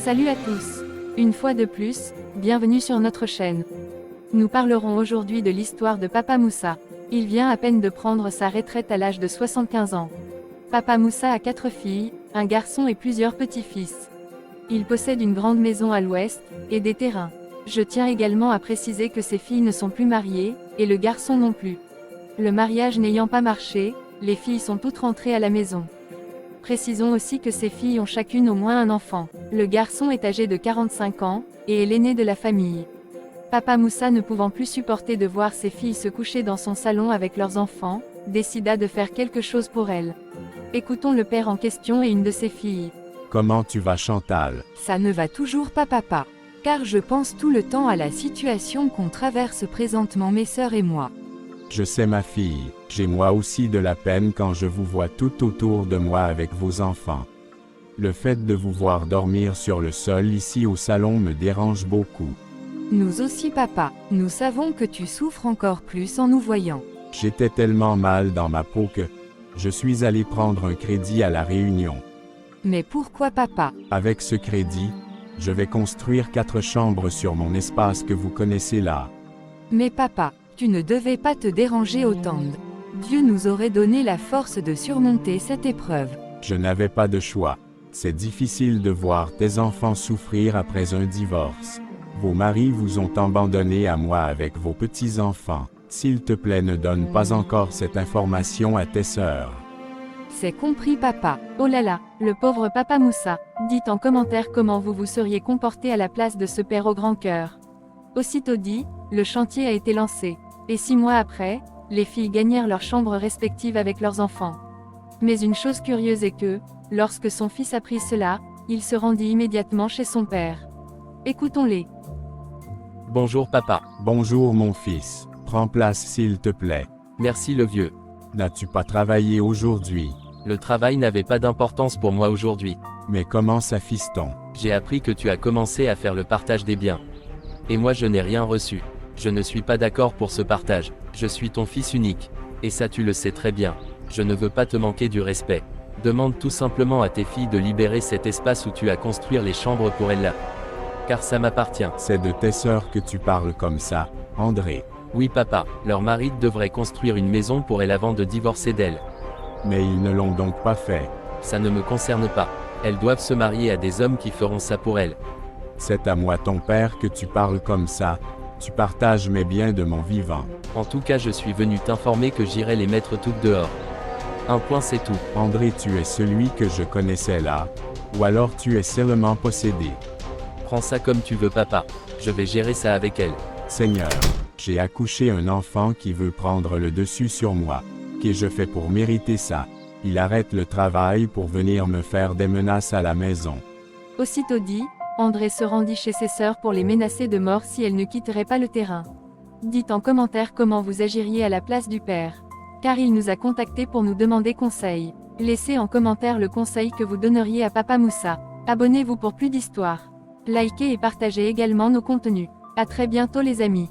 Salut à tous. Une fois de plus, bienvenue sur notre chaîne. Nous parlerons aujourd'hui de l'histoire de Papa Moussa. Il vient à peine de prendre sa retraite à l'âge de 75 ans. Papa Moussa a 4 filles, un garçon et plusieurs petits-fils. Il possède une grande maison à l'ouest, et des terrains. Je tiens également à préciser que ses filles ne sont plus mariées, et le garçon non plus. Le mariage n'ayant pas marché, les filles sont toutes rentrées à la maison. Précisons aussi que ces filles ont chacune au moins un enfant. Le garçon est âgé de 45 ans, et est l'aîné de la famille. Papa Moussa, ne pouvant plus supporter de voir ses filles se coucher dans son salon avec leurs enfants, décida de faire quelque chose pour elles. Écoutons le père en question et une de ses filles. Comment tu vas, Chantal? Ça ne va toujours pas, papa. Car je pense tout le temps à la situation qu'on traverse présentement mes sœurs et moi. Je sais, ma fille, j'ai moi aussi de la peine quand je vous vois tout autour de moi avec vos enfants. Le fait de vous voir dormir sur le sol ici au salon me dérange beaucoup. Nous aussi, papa, nous savons que tu souffres encore plus en nous voyant. J'étais tellement mal dans ma peau que je suis allé prendre un crédit à La Réunion. Mais pourquoi, papa? Avec ce crédit, je vais construire 4 chambres sur mon espace que vous connaissez là. Mais papa, tu ne devais pas te déranger autant. Dieu nous aurait donné la force de surmonter cette épreuve. Je n'avais pas de choix. C'est difficile de voir tes enfants souffrir après un divorce. Vos maris vous ont abandonné à moi avec vos petits-enfants. S'il te plaît, ne donne pas encore cette information à tes sœurs. C'est compris, papa. Oh là là, le pauvre Papa Moussa. Dites en commentaire comment vous vous seriez comporté à la place de ce père au grand cœur. Aussitôt dit, le chantier a été lancé. Et 6 mois après, les filles gagnèrent leurs chambres respectives avec leurs enfants. Mais une chose curieuse est que, lorsque son fils apprit cela, il se rendit immédiatement chez son père. Écoutons-les. Bonjour papa. Bonjour mon fils. Prends place s'il te plaît. Merci le vieux. N'as-tu pas travaillé aujourd'hui? Le travail n'avait pas d'importance pour moi aujourd'hui. Mais comment ça, fiston? J'ai appris que tu as commencé à faire le partage des biens. Et moi je n'ai rien reçu. Je ne suis pas d'accord pour ce partage. Je suis ton fils unique. Et ça tu le sais très bien. Je ne veux pas te manquer du respect. Demande tout simplement à tes filles de libérer cet espace où tu as construire les chambres pour elles là. Car ça m'appartient. C'est de tes sœurs que tu parles comme ça, André. Oui papa, leur mari devrait construire une maison pour elles avant de divorcer d'elles. Mais ils ne l'ont donc pas fait. Ça ne me concerne pas. Elles doivent se marier à des hommes qui feront ça pour elles. C'est à moi ton père que tu parles comme ça. Tu partages mes biens de mon vivant. En tout cas je suis venu t'informer que j'irai les mettre toutes dehors. Un point c'est tout. André, tu es celui que je connaissais là. Ou alors tu es seulement possédé. Prends ça comme tu veux papa. Je vais gérer ça avec elle. Seigneur, j'ai accouché un enfant qui veut prendre le dessus sur moi. Qu'ai-je fait pour mériter ça? Il arrête le travail pour venir me faire des menaces à la maison. Aussitôt dit, André se rendit chez ses sœurs pour les menacer de mort si elles ne quitteraient pas le terrain. Dites en commentaire comment vous agiriez à la place du père. Car il nous a contactés pour nous demander conseil. Laissez en commentaire le conseil que vous donneriez à Papa Moussa. Abonnez-vous pour plus d'histoires. Likez et partagez également nos contenus. À très bientôt les amis.